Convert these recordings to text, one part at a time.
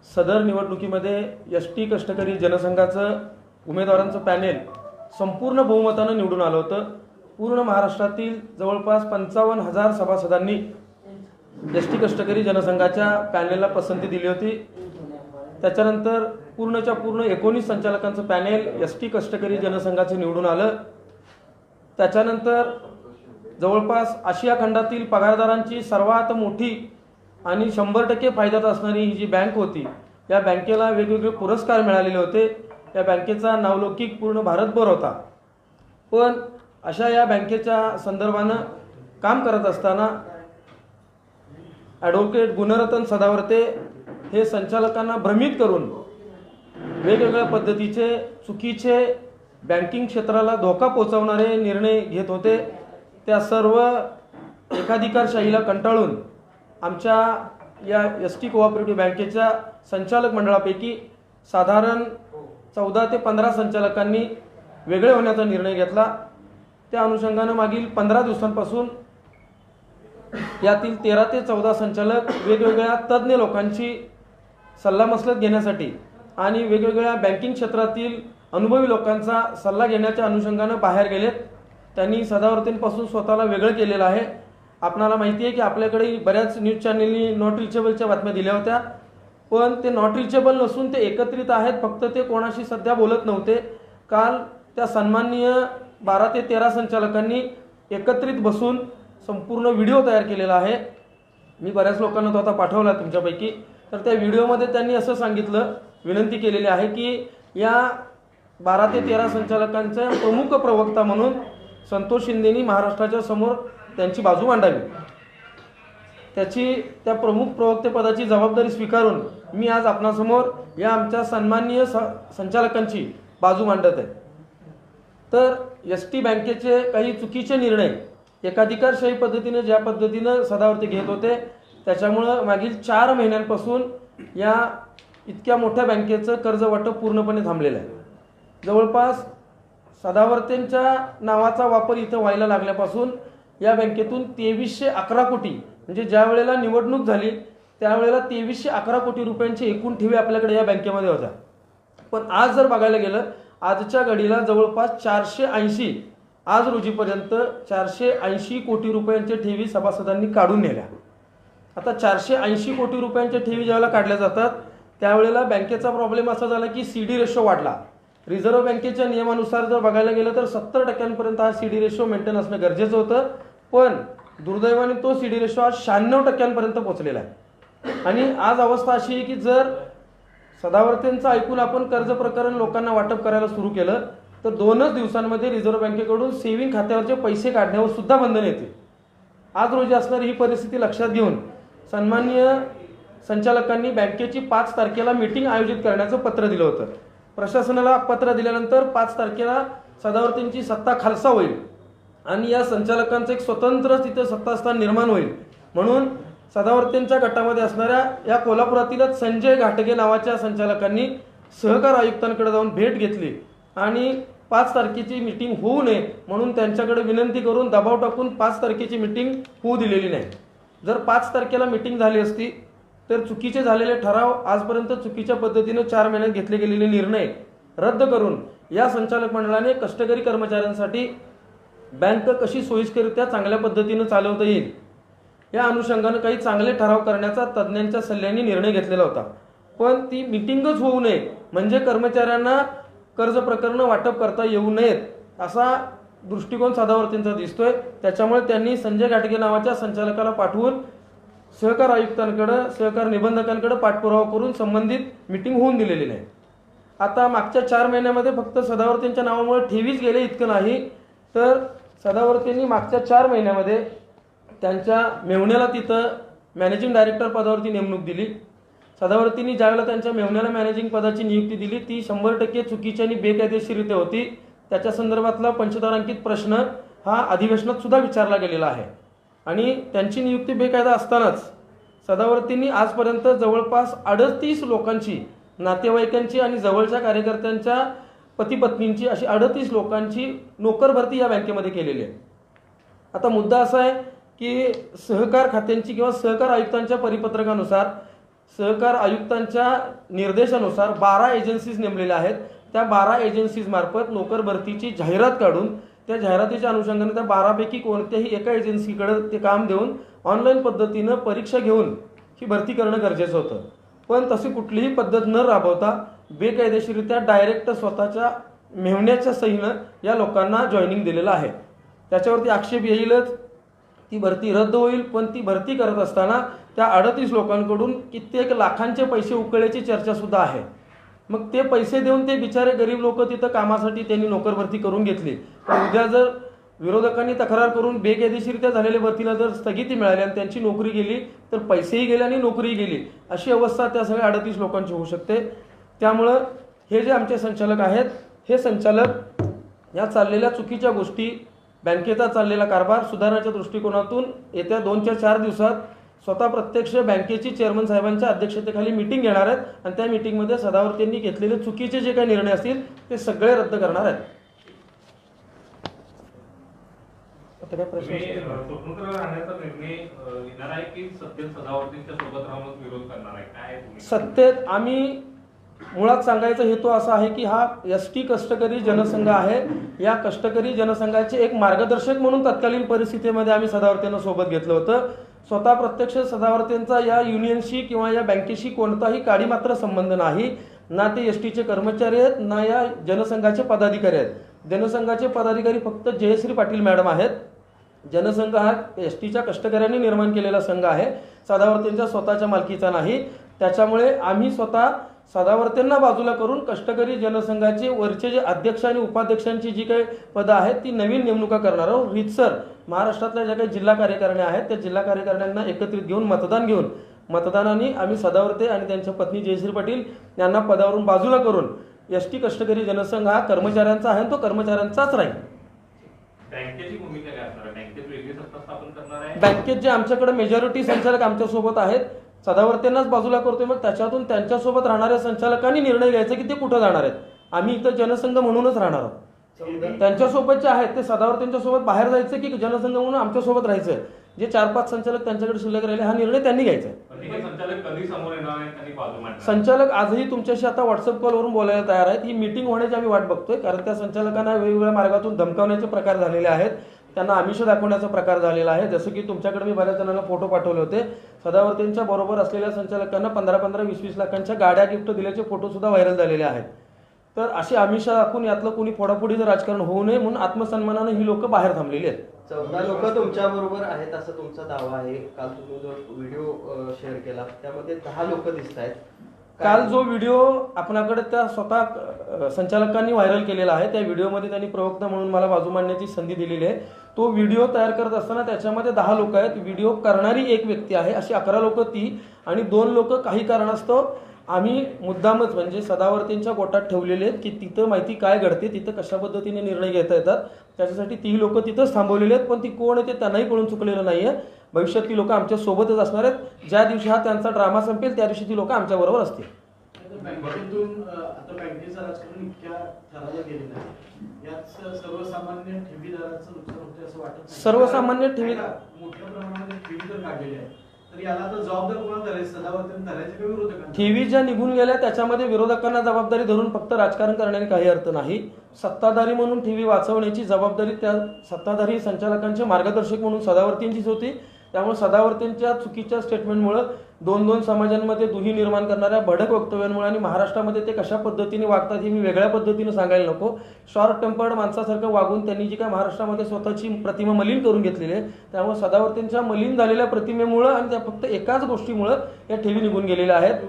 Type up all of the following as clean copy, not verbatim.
सदर निवडणुकीमध्ये एस.टी. कष्टकरी जनसंघाचं उमेदवारांचं पॅनेल संपूर्ण बहुमतानं निवडून आलं होतं। पूर्ण महाराष्ट्रातील जवळपास 55,000 सभासदांनी एस.टी. कष्टकरी जनसंघाच्या पॅनेलला पसंती दिली होती। त्याच्यानंतर पूर्णच्या पूर्ण 19 संचालकांचं पॅनेल एस.टी. कष्टकरी जनसंघाचं निवडून आलं। त्याच्यानंतर जवळपास आशिया खंडातील पगारदारांची सर्वात मोठी आणि 100% फायद्यात असणारी ही जी बँक होती, या बँकेला वेगवेगळे पुरस्कार मिळालेले होते। या बँकेचा नावलौकिक पूर्ण भारतभर होता। पण अशा या बँकेच्या संदर्भानं काम करत असताना ॲडव्होकेट गुणरत्न सदावर्ते हे संचालकांना भ्रमित करून वेगवेगळ्या पद्धतीचे चुकीचे बँकिंग क्षेत्राला धोका पोहोचवणारे निर्णय घेत होते। त्या सर्व एकाधिकारशाहीला कंटाळून आमच्या या एस.टी. कोऑपरेटिव्ह बँकेच्या संचालक मंडळापैकी साधारण 14 ते 15 संचालकांनी वेगळे होण्याचा निर्णय घेतला। त्या अनुषंगानं मागील 15 दिवसांपासून यातील 13 ते 14 संचालक वेगवेगळ्या तज्ज्ञ लोकांची सल्लामसलत घेण्यासाठी आणि वेगवेगळ्या बँकिंग क्षेत्रातील अनुभवी लोकांचा सल्ला घेण्याच्या अनुषंगानं बाहेर गेलेत। त्यांनी सदावर्तेंपासून स्वतःला वेगळं केलेलं आहे। आपणाला माहिती आहे की आपल्याकडे बऱ्याच न्यूज चॅनलनी नॉट रिचेबलच्या बातम्या दिल्या होत्या, पण ते नॉट रिचेबल नसून ते एकत्रित आहेत, फक्त ते कोणाशी सध्या बोलत नव्हते। काल त्या सन्माननीय 12 ते 13 संचालकांनी एकत्रित बसून संपूर्ण व्हिडिओ तयार केलेला आहे। मी बऱ्याच लोकांना तो आता पाठवला तुमच्यापैकी। तर त्या व्हिडिओमध्ये त्यांनी असं सांगितलं, विनंती केलेली आहे की या 12 ते 13 संचालकांचे प्रमुख प्रवक्ता म्हणून संतोष शिंदेनी महाराष्ट्राच्या समोर त्यांची बाजू मांडावी। त्या प्रमुख प्रवक्तेपदाची जबाबदारी स्वीकारून मी आज आपणासमोर या आमच्या सन्माननीय संचालकांची बाजू मांडत आहे। तर एस.टी. बँकेचे काही चुकीचे निर्णय एकाधिकारशाही पद्धतीने ज्या पद्धतीनं सदावर्ते घेत होते, त्याच्यामुळं मागील 4 महिन्यांपासून या इतक्या मोठ्या बँकेचं कर्ज वाटप पूर्णपणे थांबलेलं आहे। जवळपास सदावर्तेंच्या नावाचा वापर इथं व्हायला लागल्यापासून या बँकेतून 2311 कोटी, म्हणजे ज्या वेळेला निवडणूक झाली त्यावेळेला 2311 कोटी रुपयांचे एकूण ठेवी आपल्याकडे या बँकेमध्ये होत्या। पण आज जर बघायला गेलं, आजच्या घडीला जवळपास 480 आज रोजीपर्यंत 480 कोटी रुपयांच्या ठेवी सभासदांनी काढून नेल्या। आता 480 कोटी रुपयांच्या ठेवी ज्यावेळेला काढल्या जातात त्यावेळेला बँकेचा प्रॉब्लेम असा झाला की CD रेशो वाढला। रिझर्व्ह बँकेच्या नियमानुसार जर बघायला गेलं तर 70% हा CD रेशो मेंटेन असणं गरजेचं होतं, पण दुर्दैवाने तो CD रेशो आज 96% पोहोचलेला आहे। आणि आज अवस्था अशी आहे की जर सदावर्तेंचं ऐकून आपण कर्ज प्रकरण लोकांना वाटप करायला सुरू केलं तर 2च दिवसांमध्ये रिझर्व्ह बँकेकडून सेव्हिंग खात्यावरचे पैसे काढण्यावर सुद्धा बंधन येते। आज रोजी असणारी ही परिस्थिती लक्षात घेऊन सन्माननीय संचालकांनी बँकेची 5 तारखेला मीटिंग आयोजित करण्याचं पत्र दिलं होतं। प्रशासनाला पत्र दिल्यानंतर 5 तारखेला सदावर्तेंची सत्ता खालसा होईल आणि या संचालकांचं एक स्वतंत्र तिथे सत्तास्थान निर्माण होईल। म्हणून सदावर्तेंच्या गटामध्ये असणाऱ्या या कोल्हापुरातीलच संजय घाटगे नावाच्या संचालकांनी सहकार आयुक्तांकडे जाऊन भेट घेतली आणि 5 तारखेची मीटिंग होऊ नये म्हणून त्यांच्याकडे विनंती करून दबाव टाकून 5 तारखेची मीटिंग होऊ दिलेली नाही। जर 5 तारखेला मीटिंग झाली असती तर चुकीचे झालेले ठराव, आजपर्यंत चुकीच्या पद्धतीने 4 महिन्यात घेतले गेलेले निर्णय रद्द करून या संचालक मंडळाने कष्टकरी कर्मचाऱ्यांसाठी बँक कशी सोयीस्करित्या चांगल्या पद्धतीने चालवता येईल या अनुषंगाने काही चांगले ठराव करण्याचा तज्ज्ञांच्या सल्ल्याने निर्णय घेतलेला होता। पण ती मीटिंगच होऊ नये म्हणजे कर्मचाऱ्यांना कर्ज प्रकरण वाटप करता येऊ नयेत असा दृष्टिकोन सदावर्तेंचा दिसतोय। त्याच्यामुळे त्यांनी संजय घाटगे नावाच्या संचालकाला पाठवून सहकार आयुक्तांकडे, सहकार निबंधकांकडे पाठपुरावा करून संबंधित मीटिंग होऊन दिलेली नाही। आता मागच्या 4 महिन्यामध्ये फक्त सदावर्तेंच्या नावामुळे ठेवीच गेले इतकं नाही, तर सदावर्तेंनी मागच्या 4 महिन्यामध्ये त्यांच्या मेव्हण्याला तिथं मॅनेजिंग डायरेक्टर पदावरती नेमणूक दिली। सदावर्तेंनी ज्यावेळेला त्यांच्या मेव्हण्याला मॅनेजिंग पदाची नियुक्ती दिली ती 100% चुकीची आणि बेकायदेशीररित्या होती। त्याच्या संदर्भातला पंचतारांकित प्रश्न हा अधिवेशनात सुद्धा विचारला गेलेला आहे आणि त्यांची नियुक्ती बेकायदा असतानाच सदावर्तेंनी आजपर्यंत जवळपास 38 लोकांची, नातेवाईकांची आणि जवळच्या कार्यकर्त्यांच्या पती-पत्नींची अशी 38 लोकांची नोकर भरती या बँकेमध्ये केलेली आहे। आता मुद्दा असा आहे की सहकार खात्यांची किंवा सहकार आयुक्तांच्या परिपत्रकानुसार सहकार आयुक्तांच्या निर्देशानुसार 12 एजन्सीज नेमलेल्या आहेत. त्या 12 एजन्सीज मार्फत नोकर भरतीची जाहिरात काढून त्या जाहिरातीच्या अनुषंगाने त्या 12 पैकी कोणत्याही एका एजन्सीकडे ते काम देऊन ऑनलाईन पद्धतीनं परीक्षा घेऊन ही भरती करणं गरजेचं होतं. पण तशी कुठलीही पद्धत न राबवता बेकायदेशीररित्या डायरेक्ट स्वतःच्या मेव्हण्याच्या सहीनं या लोकांना जॉईनिंग दिलेलं आहे. त्याच्यावरती आक्षेप येईलच, ती भरती रद्द होईल. पण ती भरती करत असताना त्या 38 लोकांकडून कित्येक लाखांचे पैसे उकळल्याची चर्चासुद्धा आहे. मग ते पैसे देऊन ते बिचारे गरीब लोक तिथं कामासाठी त्यांनी नोकर भरती करून घेतली. पण उद्या जर विरोधकांनी तक्रार करून बेकायदेशीरित्या झालेल्या भरतीला जर स्थगिती मिळाली आणि त्यांची नोकरी गेली तर पैसेही गेले आणि नोकरीही गेली, अशी अवस्था त्या सगळ्या 38 लोकांची होऊ शकते. त्यामुळं हे जे आमचे संचालक आहेत, हे संचालक या चाललेल्या चुकीच्या गोष्टी, बँकेचा चाललेला कारभार सुधारण्याच्या दृष्टिकोनातून येत्या 2 ते 4 दिवसात स्वतः प्रत्यक्ष बँकेची चेअरमन साहेबांच्या अध्यक्षतेखाली मीटिंग घेणार आहेत आणि त्या मीटिंगमध्ये सदावर्तींनी घेतलेले चुकीचे जे काही निर्णय असतील ते सगळे रद्द करणार आहेत. स्वतंत्र राहण्याचा निर्णय घेणार आहे की सत्तेत सदावर्तींच्या सोबत राहून विरोध करणार आहे? काय सत्तेत आम्ही मुळात सांगायचा हेतू असा आहे की हा एसटी कष्टकरी जनसंघ आहे. या कष्टकरी जनसंघाचे एक मार्गदर्शक म्हणून तत्कालीन परिस्थितीमध्ये आम्ही सदावर्तींना सोबत घेतलं होतं. स्वतः प्रत्यक्ष सदावर्तींचा या युनियनशी किंवा या बँकेशी कोणताही काडी मात्र संबंध नाही. ना ते एसटीचे कर्मचारी आहेत ना या जनसंघाचे पदाधिकारी आहेत. जनसंघाचे पदाधिकारी फक्त जयश्री पाटील मॅडम आहेत. जनसंघ हा एसटीच्या कष्टकऱ्यांनी निर्माण केलेला संघ आहे, सदावर्तींच्या स्वतःच्या मालकीचा नाही. त्याच्यामुळे आम्ही स्वतः सदावर्तींना बाजूला करून कष्टकरी जनसंघाचे वरचे जे अध्यक्ष आणि उपाध्यक्षांची जी काही पदं आहेत ती नवीन नेमणुका करणार आहोत. रीतसर महाराष्ट्रातल्या ज्या काही जिल्हा कार्यकारिण्या आहेत त्या जिल्हा कार्यकारिण्यांना एकत्रित घेऊन मतदान घेऊन मतदानाने आम्ही सदावर्ते आणि त्यांच्या पत्नी जयश्री पाटील यांना पदावरून बाजूला करून एसटी कष्टकरी जनसंघ हा कर्मचाऱ्यांचा आहे, तो कर्मचाऱ्यांचाच राहील. बँकेची भूमिका काय असणार आहे? बँकेत वेगळी सत्ता स्थापन करणार आहे? बँकेत जे आमच्याकडे मेजॉरिटी संचालक आमच्यासोबत आहेत, सदावर्तेंनाच बाजूला करतोय. मग त्याच्यातून त्यांच्यासोबत राहणाऱ्या संचालकांनी निर्णय घ्यायचा की ते कुठं जाणार आहेत. आम्ही इथं जनसंघ म्हणूनच राहणार आहोत. त्यांच्यासोबत जे आहेत ते सदावर्तेंच्या सोबत बाहेर जायचं की जनसंघ म्हणून आमच्यासोबत राहायचं, जे 4-5 संचालक त्यांच्याकडे शिल्लक राहिले हा निर्णय त्यांनी घ्यायचा. संचालक आजही तुमच्याशी आता व्हॉट्सअप कॉलवरून बोलायला तयार आहेत. ही मीटिंग होण्याची आम्ही वाट बघतोय, कारण त्या संचालकांना वेगवेगळ्या मार्गातून धमकावण्याचे प्रकार झालेले आहेत, त्यांना आमिष दाखवण्याचा प्रकार झालेला आहे. जसं की तुमच्याकडे मी बऱ्याच जणांना फोटो पाठवले होते. सदावर्तींच्या बरोबर असलेल्या संचालकांना 15-15, 20-20 लाखांच्या गाड्या गिफ्ट दिल्याचे फोटो सुद्धा व्हायरल झालेले आहेत. तर अशी आमिष दाखवून यातलं कोणी फोडाफोडीचं राजकारण होऊ नये म्हणून आत्मसन्मानाने ही लोक बाहेर थांबलेली आहेत. 14 लोक तुमच्या बरोबर आहेत असं तुमचा दावा आहे. काल तुम्ही जो व्हिडिओ शेअर केला त्यामध्ये 10 लोक दिसत आहेत. काल जो व्हिडिओ आपल्याकडे त्या स्वतः संचालकांनी व्हायरल केलेला आहे, त्या व्हिडिओमध्ये त्यांनी प्रवक्ता म्हणून मला बाजू मांडण्याची संधी दिलेली आहे. तो व्हिडिओ तयार करत असताना त्याच्यामध्ये 10 लोक आहेत. व्हिडिओ करणारी एक व्यक्ती आहे, अशी 11 लोक ती आणि 2 लोक काही कारणास्तव आम्ही मुद्दामच म्हणजे सदावर्तींच्या गोटात ठेवलेले आहेत की तिथं माहिती काय घडते, तिथं कशा पद्धतीने निर्णय घेता येतात, त्याच्यासाठी ती लोक तिथंच थांबवलेली आहेत. पण ती कोण आहे ते त्यांनाही कळून चुकलेलं नाहीये. भविष्यात ती लोक आमच्या सोबतच असणार आहेत. ज्या दिवशी हा त्यांचा ड्रामा संपेल त्या दिवशी ती लोक आमच्या बरोबर असतील. बँकेतून आता बँकेचं राजकारण इतक्या थराला गेलेलं आहे, यात सर्वसामान्य ठेवीदाराचं नुकसान होते असं वाटत? सर्वसामान्य ठेवीदार मोठ्या प्रमाणामध्ये ठेवी जर काढलेली आहे तर याला तर जबाबदार कोणाला धरायचं? सदावर्तींनी धरायचं किंवा विरोधकांना? ठेवी ज्या निघून गेल्या त्याच्यामध्ये विरोधकांना जबाबदारी धरून फक्त राजकारण करण्याने काही अर्थ नाही. सत्ताधारी म्हणून ठेवी वाचवण्याची जबाबदारी त्या सत्ताधारी संचालकांचे मार्गदर्शक म्हणून सदावर्तींचीच होती. त्यामुळे सदावर्तींच्या चुकीच्या स्टेटमेंटमुळे 2-2 समाजांमध्ये दुही निर्माण करणाऱ्या भडक वक्तव्यांमुळे आणि महाराष्ट्रामध्ये ते कशा पद्धतीने वागतात हे मी वेगळ्या पद्धतीने सांगायला नको. शॉर्ट टेम्पर्ड माणसासारखं वागून त्यांनी जी काय महाराष्ट्रामध्ये स्वतःची प्रतिमा मलिन करून घेतलेली आहे, त्यामुळे सदावर्तींच्या मलिन झालेल्या प्रतिमेमुळं आणि त्या फक्त एकाच गोष्टीमुळं या ठेवी निघून गेलेल्या आहेत.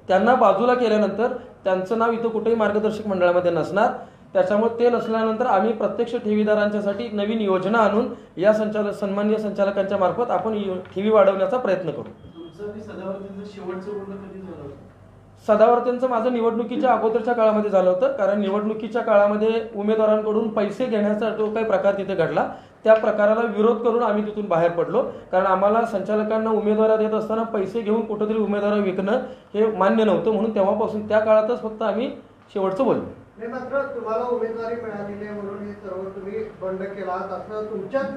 त्यांना बाजूला केल्यानंतर त्यांचं नाव इथं कुठेही मार्गदर्शक मंडळामध्ये नसणार. त्याच्यामुळे ते नसल्यानंतर आम्ही प्रत्यक्ष ठेवीदारांच्यासाठी एक नवीन योजना आणून या सन्माननीय संचालकांच्या मार्फत आपण ठेवी वाढवण्याचा प्रयत्न करू. सदावर्तींचं शेवटचं बोलणं कधी झालं होतं? सदावर्तींचं माझं निवडणुकीच्या अगोदरच्या काळामध्ये झालं होतं, कारण निवडणुकीच्या काळामध्ये उमेदवारांकडून पैसे घेण्याचा जो काही प्रकार तिथे घडला त्या प्रकाराला विरोध करून आम्ही तिथून बाहेर पडलो. कारण आम्हाला संचालकांना उमेदवार देत असताना पैसे घेऊन कुठेतरी उमेदवार विकणं हे मान्य नव्हतं, म्हणून तेव्हापासून त्या काळातच फक्त आम्ही शेवटचं बोललो. नाही, मात्र तुम्हाला उमेदवारी मिळालेली आहे म्हणून हे सर्व तुम्ही बंड केला आहात असं तुमच्याच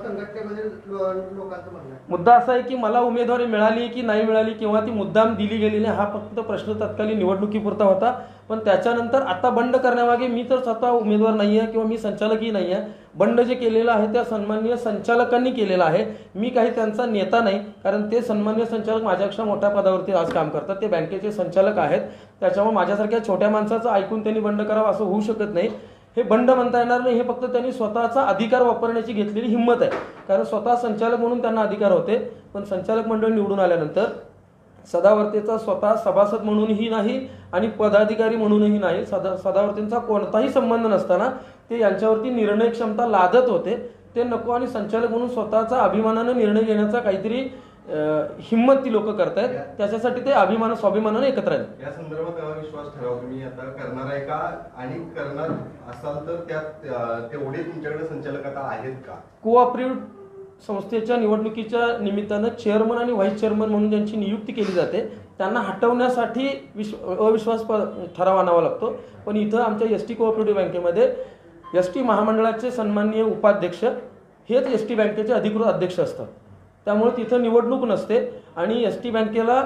संघटनेमध्ये लोकांचं म्हणणं आहे. मुद्दा असा आहे की मला उमेदवारी मिळाली की नाही मिळाली किंवा ती मुद्दाम दिली गेलेली हा फक्त प्रश्न तत्कालीन निवडणुकीपुरता होता. पण त्याच्यानंतर आता बंड करण्यामागे मी तर स्वतः उमेदवार नाही आहे किंवा मी संचालकही नाही आहे. बंड जे केलेलं आहे त्या सन्माननीय संचालकांनी केलेलं आहे. मी काही त्यांचा नेता नाही, कारण ते सन्माननीय संचालक माझ्यापेक्षा मोठ्या पदावरती आज काम करतात. ते बँकेचे संचालक आहेत. त्याच्यामुळे माझ्यासारख्या छोट्या माणसाचं ऐकून त्यांनी बंड करावं असं होऊ शकत नाही. हे बंड म्हणता येणार नाही. हे फक्त त्यांनी स्वतःचा अधिकार वापरण्याची घेतलेली हिंमत आहे. कारण स्वतः संचालक म्हणून त्यांना अधिकार होते, पण संचालक मंडळ निवडून आल्यानंतर सदावर्तेचा स्वतः सभासद म्हणूनही नाही आणि पदाधिकारी म्हणूनही नाही, सदावर्तेंचा कोणताही संबंध नसताना ते यांच्यावरती निर्णय क्षमता लादत होते. ते नको आणि संचालक म्हणून स्वतःचा अभिमानानं निर्णय घेण्याचा काहीतरी हिंमत ती लोक करतायत. त्याच्यासाठी ते स्वाभिमानानं एकत्र आहेत. या संदर्भात विश्वास ठेवा तुम्ही आता करणार आहे का, आणि करणार असाल तर त्यात तेवढे तुमच्याकडे संचालक आता आहेत का? कोऑपरेटिव्ह संस्थेच्या निवडणुकीच्या निमित्तानं चेअरमन आणि व्हाईस चेअरमन म्हणून ज्यांची नियुक्ती केली जाते त्यांना हटवण्यासाठी अविश्वास ठराव आणावा लागतो. पण इथं आमच्या एस.टी. कोऑपरेटिव्ह बँकेमध्ये एस.टी. महामंडळाचे सन्माननीय उपाध्यक्ष हेच एस.टी. बँकेचे अधिकृत अध्यक्ष असतात. त्यामुळे तिथं निवडणूक नसते आणि एस.टी. बँकेला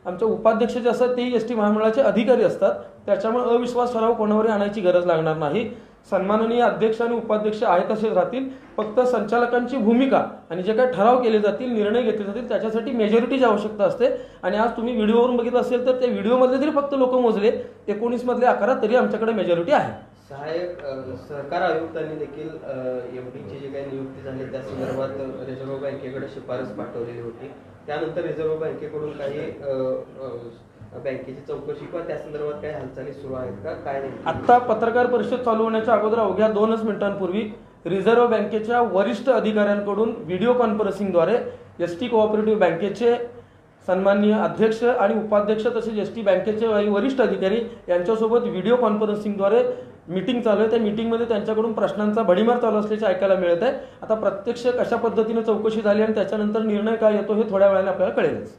आमचे उपाध्यक्ष जे असतात तेही एस.टी. महामंडळाचे अधिकारी असतात. त्याच्यामुळे अविश्वास ठराव कोणावरही आणायची गरज लागणार नाही. सन्माननीय अध्यक्ष आणि उपाध्यक्ष आहेत तसेच राहतील. फक्त संचालकांची भूमिका आणि जे काही ठराव केले जातील, निर्णय घेतले जातील, त्याच्यासाठी मेजॉरिटीची आवश्यकता असते. आणि आज तुम्ही व्हिडिओवरून बघितलं असेल तर त्या व्हिडिओमधले जरी फक्त लोक मोजले 19 मधले 11 तरी आमच्याकडे मेजॉरिटी आहे. सहाय्यक सहकार आयुक्तांनी देखील एमडीची जी काही नियुक्ती झाली त्या संदर्भात रिझर्व्ह बँकेकडे शिफारस पाठवलेली होती. त्यानंतर रिझर्व्ह बँकेकडून काही बँकेची चौकशी किंवा त्या संदर्भात काही हालचाली सुरू आहेत का, काय नाही? आत्ता पत्रकार परिषद चालू होण्याच्या अगोदर अवघ्या 2 मिनिटांपूर्वी रिझर्व्ह बँकेच्या वरिष्ठ अधिकाऱ्यांकडून व्हिडिओ कॉन्फरन्सिंगद्वारे एस.टी. कोऑपरेटिव्ह बँकेचे सन्माननीय अध्यक्ष आणि उपाध्यक्ष तसेच एस.टी. बँकेचे वरिष्ठ अधिकारी यांच्यासोबत व्हिडिओ कॉन्फरन्सिंगद्वारे मीटिंग चालू आहे. त्या मीटिंगमध्ये त्यांच्याकडून प्रश्नांचा भडीमार चालू असल्याचे ऐकायला मिळत आहे. आता प्रत्यक्ष कशा पद्धतीने चौकशी झाली आणि त्याच्यानंतर निर्णय काय येतो हे थोड्या वेळाने आपल्याला कळेलच.